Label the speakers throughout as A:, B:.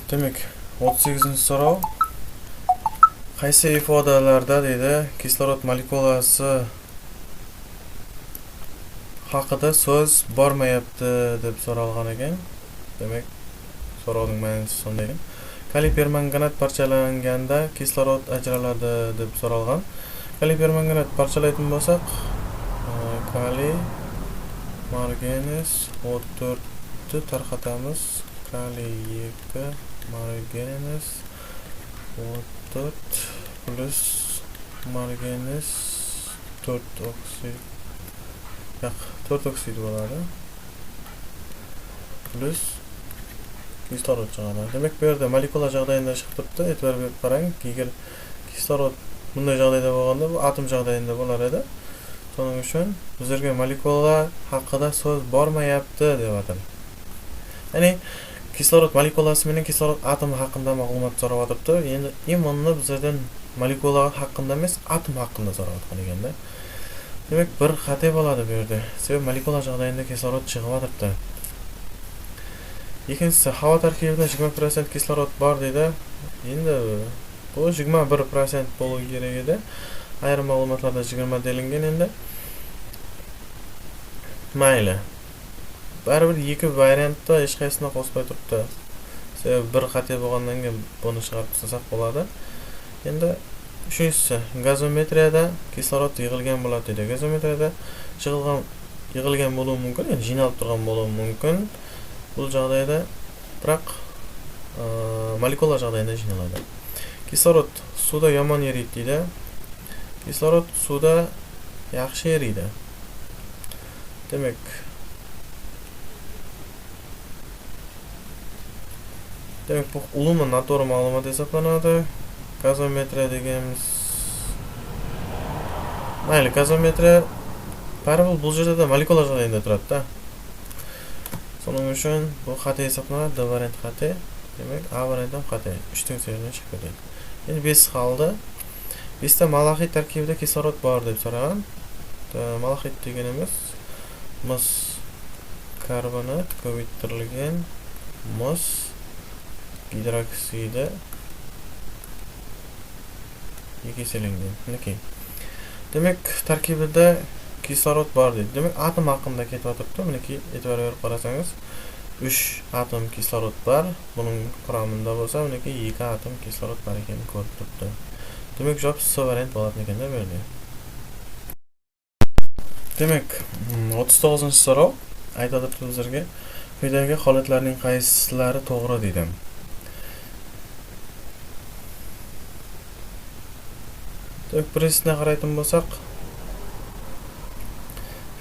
A: Demek 38-so'rov. Qaysi ifodalarda deydi kislorod molekulasi haqida so'z bormayapti deb so'ralgan ekan. Demak, so'rovning ma'nosi shunday ekan. Kaliy permanganat parchalanganda kislorod ajraladi deb so'ralgan. Kaliy permanganat parchalaydigan bo'lsak, kaliy marganes O4 ni tarqatamiz. Kaliy 2 marganes O4 plus marganes 4 oksid. Yo'q, 4 oksid bo'ladi. Plus kislorod chiqadi. Demak, bu yerda molekula joyida chiqib turibdi. E'tibor berib qarang. Agar kislorod bunday joyda bo'lganda, bu atom joyida bo'lar edi. Shuning uchun bizlarga molekula haqida so'z bormayapti deyapti. Ya'ni kislorod molekulasi bilan kislorod atomi haqida ma'lumot so'rayapti. Endi imonni bizlardan molekula haqida emas, atom haqida so'rayotgan ekanda. Demak, bir xato bo'ladi bu yerda. Sebab molekula joyida kislorod chiqyapti. Ikkinchisi, havo tarkibida 20% kislorod bor deydi. Endi bu 21% bo'lishi kerak edi. Ayrim ma'lumotlarda 20 delingan endi. Mayli. Baribir ikki variantda hech qaysini qo'shmay turibdi. Sebab bir xato bo'lgandan keyin buni chiqarib tashlab bo'ladi. Endi uchinchisi, gazometriyada kislorod yig'ilgan bo'ladi deydi. Gazometriyada yig'ilgan bo'lishi mumkin, ya'ni jinob turgan bo'lishi mumkin. Bu joyda biroq molekula joyida jinolaydi. Kislorod suvda yomon eriydi deydi. Kislorod suvda yaxshi eriydi. Demak, bu umuman noto'g'ri ma'lumot hisoblanadi. Gazometriya deganimiz mayli, gazometriya baribir bu yerda molekula joyida turadi-da. Shuning uchun bu xato hisoblanadi, D variant xato. Demak, A variant ham xato. 3 so'zdan chiqib ketadi. Endi 5 qoldi. 5 ta malahit tarkibida kislorod bor deb so'ragan. Malahit deganimiz mis karbonat ko'paytirilgan mis gidroksidi yekisilingan. Demak, tarkibida kislorod bor deydi. Demak, atom haqida ketyapti. Buniki e'tibor berib qarasangiz, 3 atom kislorod bor. Buning quramida bo'lsa, buniki 2 atom kislorod bor ekanini ko'rib turibdi. Demak, javob C variant bo'ladi ekanda bu yerda. Demak, 39-so'rov aytadi bizlarga quyidagi holatlarning qaysilari to'g'ri deydi. Demak, birinchisiga qaraydigan bo'lsak,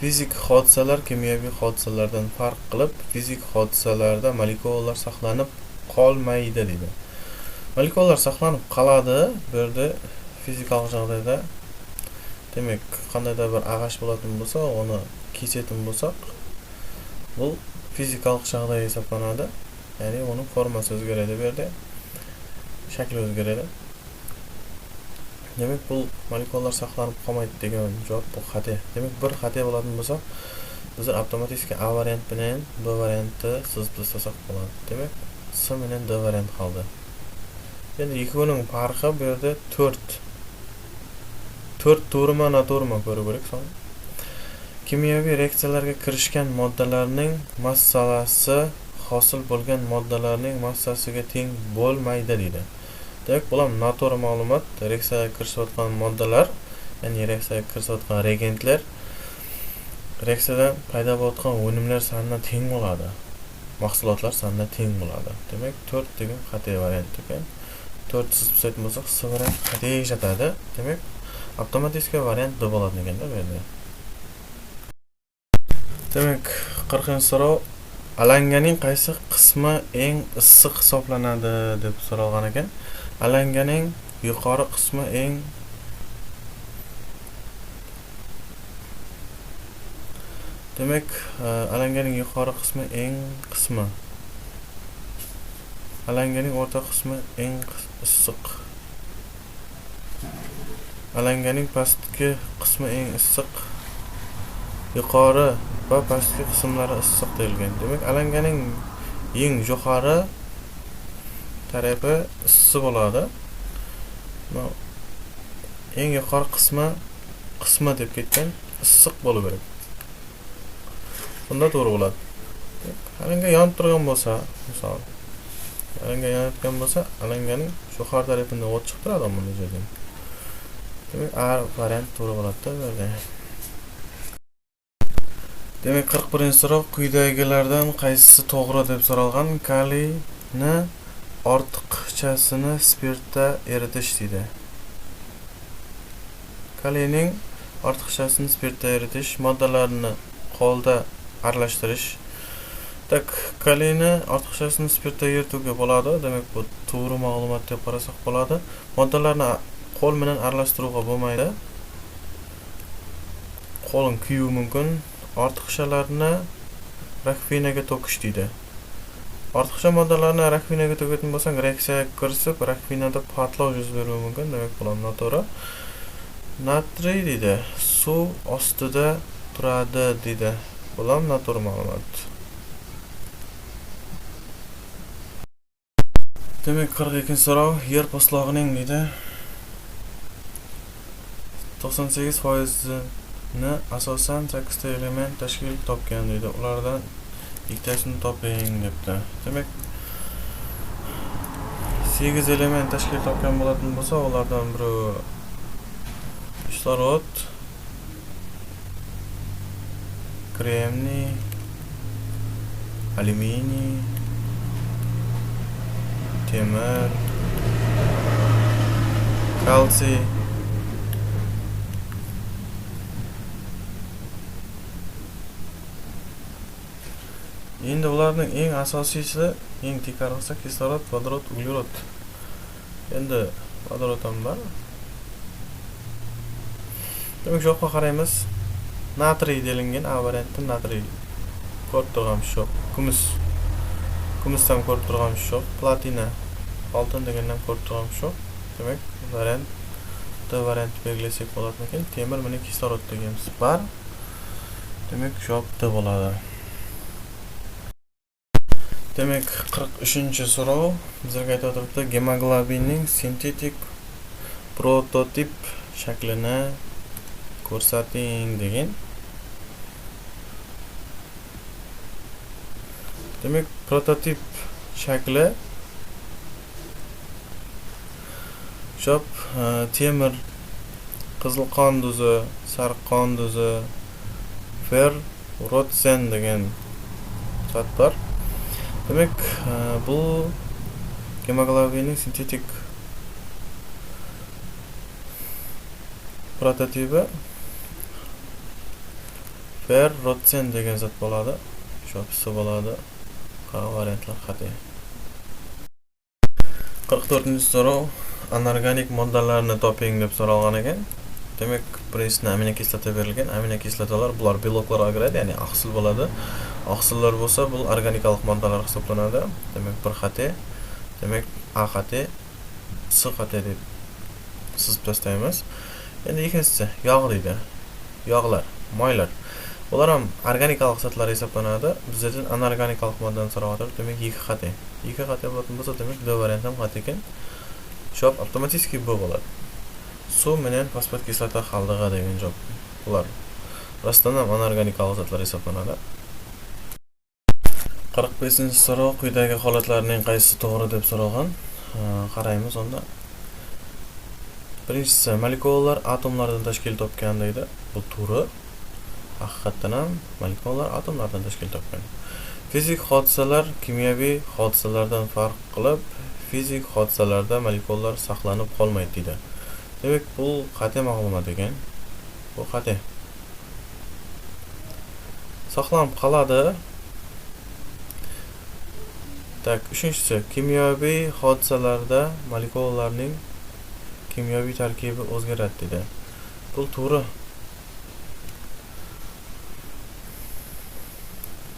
A: fizik hodisalar kimyoviy hodisalardan farq qilib, fizik hodisalarda molekulalar saqlanib qolmaydi deydi. Molekulalar saqlanib qoladi, bu yerda fizikalik joyda. Demak, qandaydir bir ag'ash bo'ladigan bo'lsa, uni kesadigan bo'lsak, bu fizikalik joyda hisoblanadi. Ya'ni uning formasi o'zgaradi, bu yerda shakli o'zgaradi. Demak, bu molekulalar saqlanib qolmaydi degan javob bu xato. Demak, bir xato bo'ladigan bo'lsa, biz avtomatik A variant bilan B variantni siz tashlasak bo'ladi. Demak, C bilan D variant qoldi. Endi ikkovining farqi bu yerda 4 to'g'rimi, noto'g'rimi ko'rib ko'rak. Kimyoviy reaksiyalarga kirishgan moddalarning massasi hosil bo'lgan moddalarning massasiga teng bo'lmaydi deydi. Demak, bular noto'g'ri ma'lumot. Reaksiyaga kirishayotgan moddalar, ya'ni reaksiyaga kirishayotgan reagentlar reaksiyadan paydo bo'layotgan unumlar soniga teng bo'ladi. Mahsulotlar soniga teng bo'ladi. Demak, 4 degan xato variant ekan. 4 siz aytib bo'lsak, C variant xato yetadi. Demak, avtomatik variant D bo'ladi ekanda bu yerda. Demak, 40-so'rov, alanganing qaysi qismi eng issiq hisoblanadi deb so'ralgan ekan. Alanganing yuqori qismi Demak, alanganing yuqori qismi qismi. Alanganing o'rta qismi issiq. Alanganing pastki qismi issiq. Yuqori va pastki qismlari issiq deyilgan. Demak, alanganing eng yuqori tarafi issiq bo'ladi. Eng yuqori qismi deb ketgan issiq bo'laveradi. Bunda to'g'ri bo'ladi. Alanga yonib turgan bo'lsa, misol alanga yonayotgan bo'lsa, alanganing shu har tarafidan o't chiqib turadi bunda joydan. Demak, A variant to'g'ri bo'ladi-da bu yerda. Demak, 41-so'roq quyidagilardan qaysisi to'g'ri deb so'ralgan. Kaliyni ortiqchasini spirtda eritish deydi. Kaliyning ortiqchasini spirtda eritish, moddalarni qo'lda aralashtirish. Kaliyni ortiqchasini spirtda erituvga bo'ladi. Demak, bu to'g'ri ma'lumot deb qarasak bo'ladi. Moddalarni qo'l bilan aralashtiruvga bo'lmaydi. Qo'lni kuyish mumkin. Ortiqchalarni rakvinaga to'kish deydi. Ortiqcha moddalarni rakvinaga to'kadigan bo'lsang, reaksiyaga kirishib, rakvinada portlash yuz berishi mumkin. Demak, bu noto'g'ri. Natriy deydi. Suv ostida turadi deydi. Bu noto'g'ri ma'lumot. Demak, 42-so'rov yer po'stlog'ining deydi 98%ni asosan 8 ta element tashkil topgan deydi. Ulardan ikkitasini toping debdi. Demak, 8 element tashkil topgan bo'ladigan bo'lsa, ulardan biri kislorod, kremniy, alyuminiy, temir, kalsiy, endi ularning eng asosiysi, eng tekarlisi kislorod, vodorod, uglerod. Endi vodorod ham bor. Demak, shu yoqqa qaraymiz. Natriy delingan, A variantda natriy. Ko'rib turganmiz shu. Kumusdan ko'rib turganmiz shu. Platina, oltin degandan ko'rib turganmiz shu. Demak, variant D variant belgilasak bo'ladi ekan. Temir bilan kislorod deganmiz bor. Demak, shu D bo'ladi. Demak, 43-so'rov bizga aytib gemoglobinning sintetik prototip shaklini ko'rsating degan. Demak, prototip shakli shop temir, qizil qon duzi, sariq qon duzi, ferrotsen degan zat bor. Demak, bu gemoglobinning sintetik prototipi ferrotsen degan zat bo'ladi. Shopisi bo'ladi. Qara variantlar xato. 44-so'rov anorganik moddalarni toping deb so'ralgan ekan. Demak, birinchisi aminokislota berilgan. Aminokislotalar bular beloklarga kiradi, ya'ni oqsil bo'ladi. Oqsillar bo'lsa, bu organikalik moddalar hisoblanadi. Demak, bir xato. Demak, A xato, C xato deb sizib tashlaymiz. Endi ikkinchisi yog' deydi. Yog'lar, moylar. Ular ham organikalik zotlar hisoblanadi. Bizdan anorganikalik moddani so'rayapti. Demak, ikki xato. Ikki xato bo'lgan bo'lsa, demak, D variant ham xato ekan. Shop avtomatik bu bo'ladi. Suv bilan fosfat kislota qaldig'i degan job. Ular rostdan ham anorganik zotlar hisoblanadi. 45-so'rov quyidagi holatlarning qaysisi to'g'ri deb so'ralgan. Qaraymiz unda. Birinchisi, molekulalar atomlardan tashkil topgan deydi. Bu to'g'ri. Haqiqatan ham molekulalar atomlardan tashkil topgan. Fizik hodisalar kimyoviy hodisalardan farq qilib, fizik hodisalarda molekulalar saqlanib qolmaydi deydi. Demak, bu xato ma'lumot ekan. Bu xato. Saqlanib qoladi. Uchinchisi, kimyoviy hodisalarda molekulalarning kimyoviy tarkibi o'zgaradi dedi. Bu to'g'ri.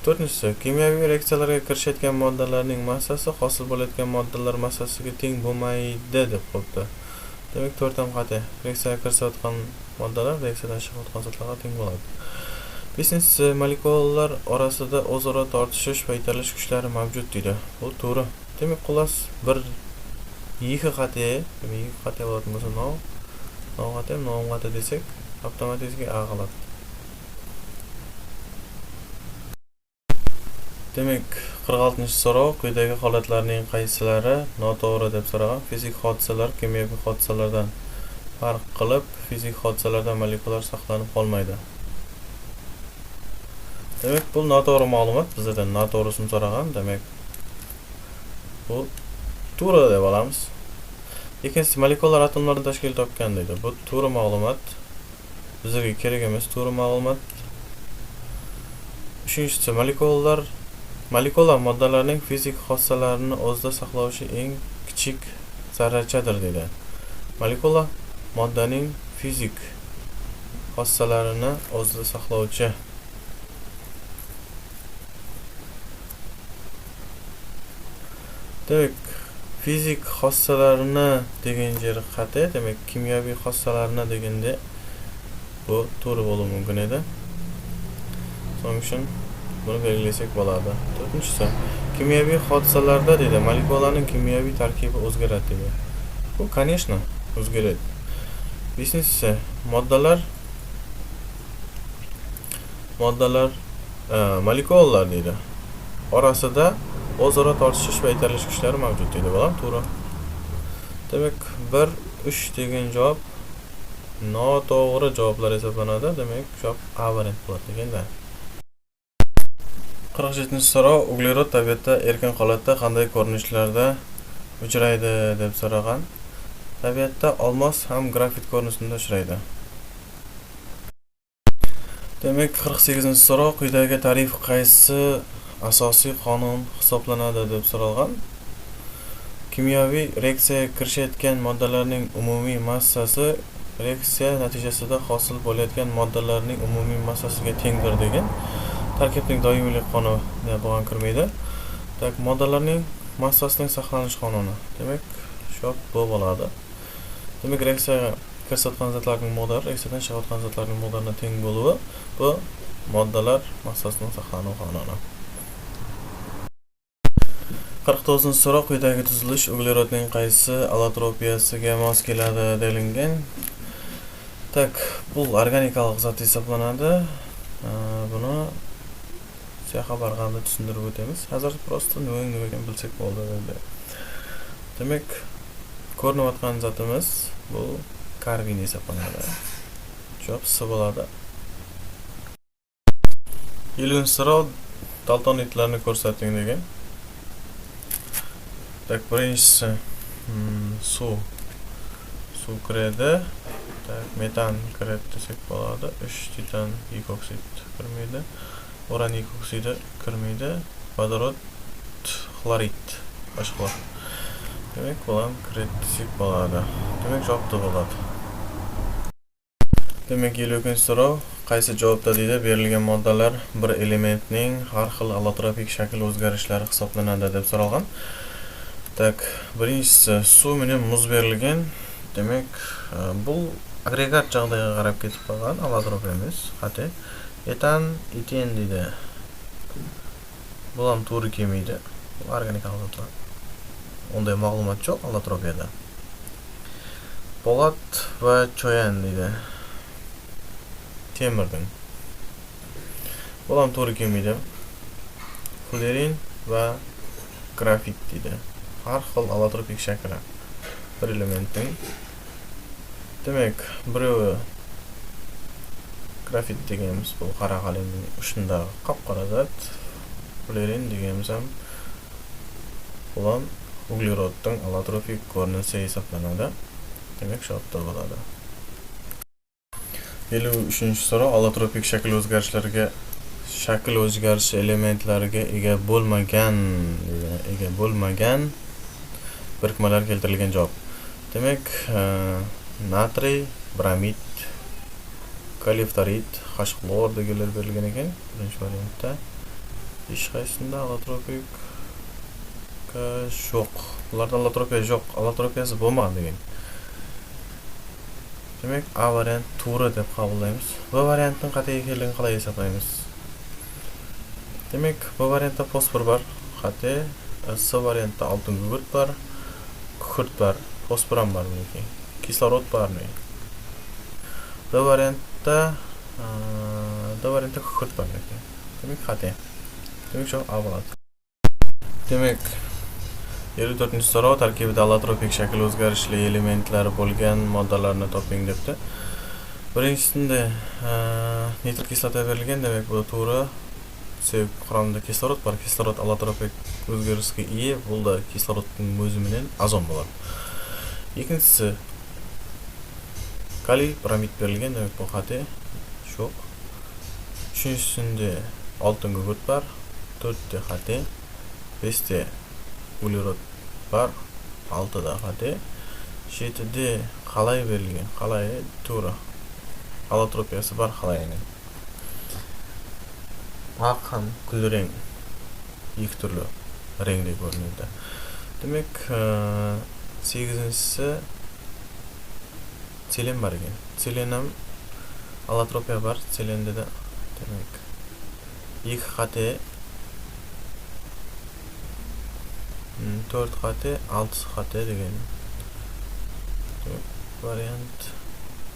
A: To'rtinchisi, kimyoviy reaksiyalarga kirishayotgan moddalarning massasi hosil bo'layotgan moddalar massasiga teng bo'lmaydi deb qo'yibdi. Demak, 4 ham xato. Reaksiyaga kirishayotgan moddalar reaksiyadan chiqayotgan zotlarga teng bo'ladi. Beshinchisi, molekulalar orasida o'zaro tortishish va italish kuchlari mavjud deydi. Bu to'g'ri. Demak, xullas bir 2 xati, 2 xati bo'ladigan bo'lsa no xati, no xati desak, avtomatik A qiladi. Demak, 46-so'rov quyidagi holatlarning qaysilari noto'g'ri deb so'ragan. Fizik hodisalar kimyoviy hodisalardan farq qilib, fizik hodisalarda molekulalar saqlanib qolmaydi. Demak, bu noto'g'ri ma'lumot, bizdan noto'g'risini so'ragan. Demak, bu to'g'ri deb olamiz. Ikkinchisi, molekulalar atomlardan tashkil topgan deydi. Bu to'g'ri ma'lumot. Bizga kerak emas to'g'ri ma'lumot. Uchinchisi, molekular moddalarning fizik xossalarini o'zida saqlovchi eng kichik zarrachadir deydi. Molekula moddaning fizik xossalarini o'zida saqlovchi. Demak, fizik xossalarini degan yeri qati, demak, kimyoviy xossalarini deganda bu to'g'ri bo'lishi mumkin edi. So'ng uchun buni belgilasak bo'ladi. 4-si, kimyoviy hodisalarda deydi, molekulalarning kimyoviy tarkibi o'zgaradi deydi. Bu, конечно, o'zgaradi. 5-si, molekulalar deydi, orasida o'zaro tortishish va italish kuchlari mavjud deydi. Bo'lam, to'g'ri. Demak, 1, 3 degan javob noto'g'ri javoblar hisoblanadi. Demak, javob A variant bo'ladi deganda. 47-so'rov, uglerod tabiatda erkin holatda qanday ko'rinishlarda uchraydi deb so'ragan. Tabiatda olmos ham grafit ko'rinishida uchraydi. Demak, 48-so'rov, quyidagi tarif qaysi asosiy qonun hisoblanadi deb so'ralgan. Kimyoviy reaksiyaga kirishayotgan moddalarning umumiy massasi reaksiya natijasida hosil bo'layotgan moddalarning umumiy massasiga tengdir degan. Tarkibning doimiylik qonuni bo'lgan kirmaydi. Tak, moddalarning massasining saqlanish qonuni. Demak, shu bu bo'ladi. Demak, reaksiyaga kirsatgan zotlarning miqdori reaksiyadan chiqayotgan zotlarning miqdoriga teng bo'luvi bu moddalar massasining saqlanuv qonuni. 49-so'rov, quyidagi tuzilish uglerodning qaysi allotropiyasiga mos keladi delingan. Tak, bu organikalik zot hisoblanadi. Buni xabar qilib tushuntirib o'tamiz. Hozir prosta nima bilsak bo'ldi dedi. Demak, ko'rinayotgan zotimiz bu karbin hisoblanadi. Javob C bo'ladi. 50-so'rov, daltonitlarni ko'rsating degan. Tak, birinchisi suv kiradi. Tak, metan kiradi desak bo'ladi. 3 titan dioksid kirmaydi. Uran dioksidi kirmaydi. Vodorod, xlorid boshqa. Demak, bu ham kiradi desak bo'ladi. Demak, javob to'g'ri bo'ladi. Demak, 50-so'rov, qaysi javobda deydi, berilgan moddalar bir elementning har xil allotropik shakl o'zgarishlari hisoblanadi deb so'ralgan. Tak, birinchisi suv bilan muz berilgan. Demak, bu agregat jag'iga qarab ketib qolgan allotropiyamiz. Xati. Etan, eten deydi. Bu ham to'g'ri kelmaydi. Bu organik allotropiylar. Unday ma'lumot yo'q allotropiyada. Polat va choyan deydi. Temirdan. Bu ham to'g'ri kelmaydi. Florin va grafit deydi. Har xil allotropik shakli bir elementning. Demak, biri grafit deganimiz bu qora qalamning ushunda qop-qora zot. Florin deganimiz ham bu ham uglerodning allotropik ko'rinishi hisoblanadi. Demak, shu yerda bo'ladi. 53-so'rov, allotropik shakl o'zgarishi elementlariga ega bo'lmagan birikmalar keltirilgan javob. Demak, natriy, bromid, kaliftorid, H-xlor deganlar berilgan ekan. Birinchi variantda hech qaysisida allotropik yo'q. Ularda allotropiya yo'q, allotropiyasi bo'lmadi degan. Demak, A variant to'g'ri deb qabullaymiz. B variantning qat'iy ekanligini qalay hisoblaymiz? Demak, B variantda fosfor bor, qat'iy. C variantda oltin gugurt bor. K kukurt bor, fosfor ham bor buniki. Kislorod bormi? D variantda kukurt bor ekan. Demak, xato. Demak, shu A bo'ladi. Demak, 54-so'rov tarkibida allotropik shakl o'zgarishli elementlari bo'lgan moddalarni toping debdi. Birinchisida nitr kislota berilgan, demak bu to'g'ri. Sevib quramida kislorod bor. Kislorod allotropik o'zgarishga ega bo'ldi. Kislorodning o'zi bilan azon bo'ladi. Ikkinchisi kaliy bromid berilgan, demak bu xato. Yo'q. Uchinchisida oltin gugurt bor. 4ta xato. 5ta uglerod bor. 6da xato. 7da qalay berilgan. Qalay to'g'ri. Allotropiyasi bor qalayning. Oq ham kulrang, ikki turli rangda ko'rinadi. Demak, 8-si selen bor ekan. Selen ham allotropiya bor. Selenda da demak 2 xato, 4 xato, 6 xato degan. Variant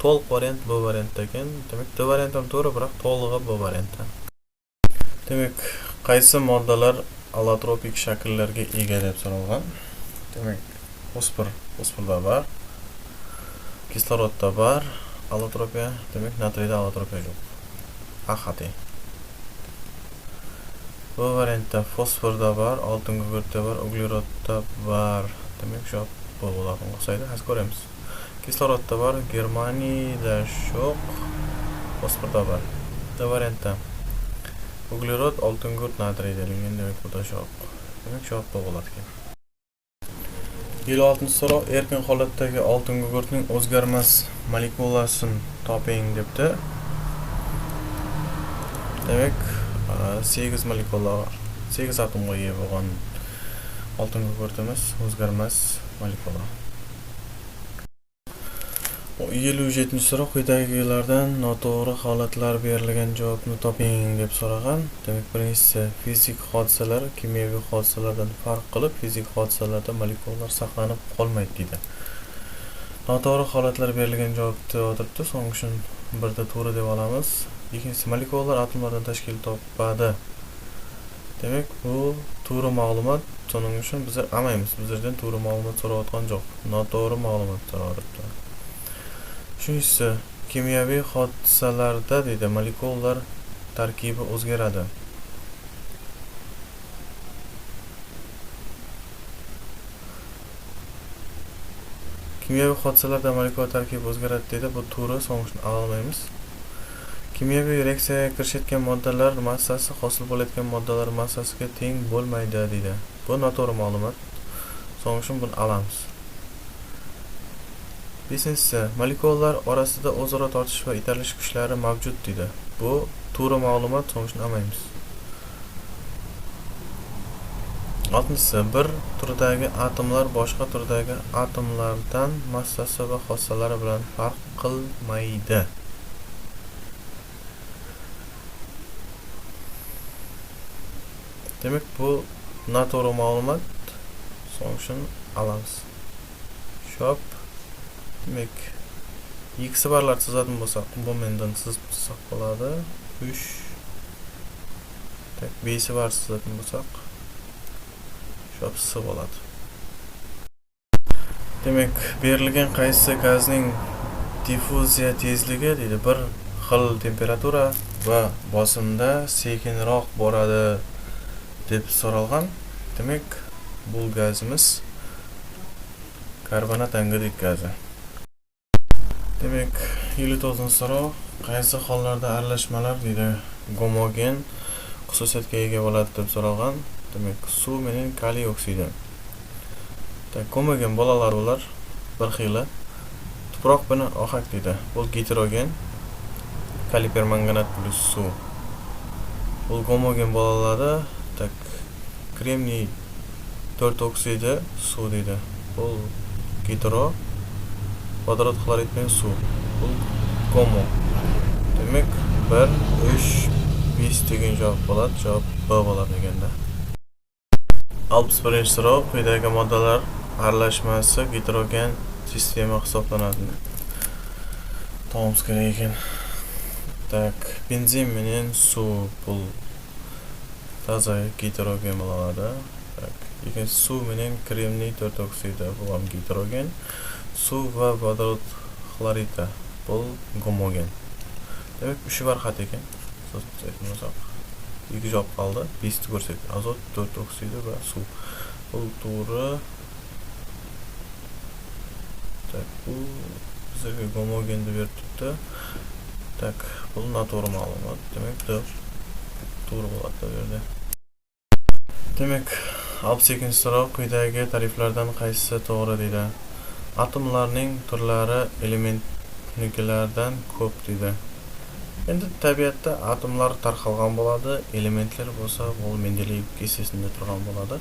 A: to'liq variant bu variant ekan. Demak, D variant ham to'g'ri, biroq to'lig'i bu variantda. Demak, qaysi moddalar allotropik shakllarga ega deb so'ralgan. Demak, fosforda bor, kislorodda bor, allotropiya, demak natriyda allotropiya yo'q. A xato. Bu variantda fosforda bor, oltin gugurtda bor, uglerodda bor. Demak, shu bu bo'ladi. O'xshaydi, hozir ko'ramiz. Kislorodda bor, Germaniyada yo'q, fosforda bor. D variantda uglerod, oltin gugurt, natriy deyilgan, demak bu da yo'q. Demak, shu bu bo'ladi ekan. 56-so'rov erkin holatdagi oltin gugurtning o'zgarmas molekulasini toping debdi. Demak, 8 molekula, 8 atomga ega bo'lgan oltin gugurtimiz o'zgarmas molekula. 57-so'rov quyidagilardan noto'g'ri holatlar berilgan javobni toping deb so'ragan. Demak, birinchisi fizik hodisalar kimyoviy hodisalardan farq qilib, fizik hodisalarda molekulalar saqlanib qolmaydi deydi. Noto'g'ri holatlar berilgan javobda o'tiribdi. So'ng uchun birda to'g'ri deb olamiz. Ikkinchisi molekulalar atomlardan tashkil topadi. Demak, bu to'g'ri ma'lumot. So'ng uchun biz olmaymiz. Bizlardan to'g'ri ma'lumot so'rayotgan yo'q. Noto'g'ri ma'lumot so'rayapti. Uchinchisi, kimyoviy hodisalarda deydi, molekulalar tarkibi o'zgaradi. Kimyoviy hodisalarda molekula tarkibi o'zgaradi deydi. Bu to'g'ri, so'ngishni olmaymiz. Kimyoviy reaksiyaga kirishayotgan moddalar massasi hosil bo'layotgan moddalar massasiga teng bo'lmaydi deydi. Bu noto'g'ri ma'lumot. So'ngishni buni olamiz. Beshinchisi, molekulalar orasida o'zaro tortish va italish kuchlari mavjud deydi. Bu to'g'ri ma'lumot, so'ngishni olmaymiz. Oltinchisi, bir turdagi atomlar boshqa turdagi atomlardan massasi va xossalari bilan farq qilmaydi. Demak, bu noto'g'ri ma'lumot, so'ngishni olamiz. Shop. Demak, x barlar chizadigan bo'lsak, bu mendan chizsak bo'ladi. 3 tak b bar chizadigan bo'lsak, shop s bo'ladi. Demak, berilgan qaysi gazning diffuziya tezligi deydi, bir xil temperatura va bosimda sekinroq boradi deb so'ralgan. Demak, bu gazimiz karbonat angidrid gazi. Demak, 59-so'rov qaysi hollarda aralashmalar deydi gomogen xususiyatga ega bo'ladi deb so'ralgan. Demak, suv bilan kaliy oksidi. Gomogen bolalar ular bir xili. Tuproq bilan ohak deydi. Bu heterogen. Kaliy permanganat plus suv. Bu gomogen bolalarda kremniy 4 oksidi suv deydi. Bu hetero vodorod xlorid bilan suv. Bu gomo. Demak, 1 3 5 degan javob bo'ladi. Javob B bo'ladi deganda. 61-so'rov quyidagi moddalar aralashmasi gidrogen sistema hisoblanadi. Tomuz kerak ekan. Tak, benzin bilan suv bu toza gidrogen bo'ladi. Tak, lekin suv bilan kremniy 4 oksidi bu ham gidrogen. Suv va vodorod xloridi bu gomogen. Demak, 3 varxat ekan. Ikki javob qoldi. 5 ta ko'rsatdi. Azot 4 oksidi va suv. Bu to'g'ri. Tak, bu bizga gomogen deb beribdi. Tak, bu noto'g'ri ma'lumot. Demak, to'g'ri bo'ladi bu yerda. Demak, 68-so'rov quyidagi tariflardan qaysisi to'g'ri deydi. Atomlarning turlari elementnikilardan ko'p deydi. Endi tabiatda atomlar tarqalgan bo'ladi, elementlar bo'lsa, bu Mendeleyev kestesida turgan bo'ladi.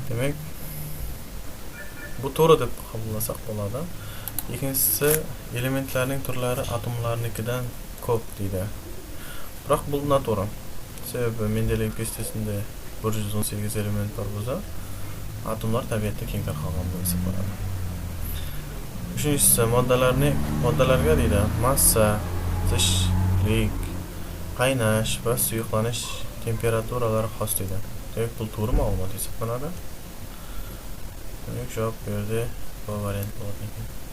A: Demak, bu to'g'ri deb qabullasak bo'ladi. Ikkinchisi, elementlarning turlari atomlarnikidan ko'p deydi. Biroq bu noto'g'ri. Sababi Mendeleyev kestesida 118 element bor bo'lsa, atomlar tabiatda keng tarqalgan bo'lib hisoblanadi. Uchinchisi, moddalarga deydi, massa, zichllik, qaynash va suyuqlanish temperaturalari xos deydi. Demak, bu to'g'ri ma'lumot hisoblanadi. Demak, javob bu yerda bu variant bo'ladi.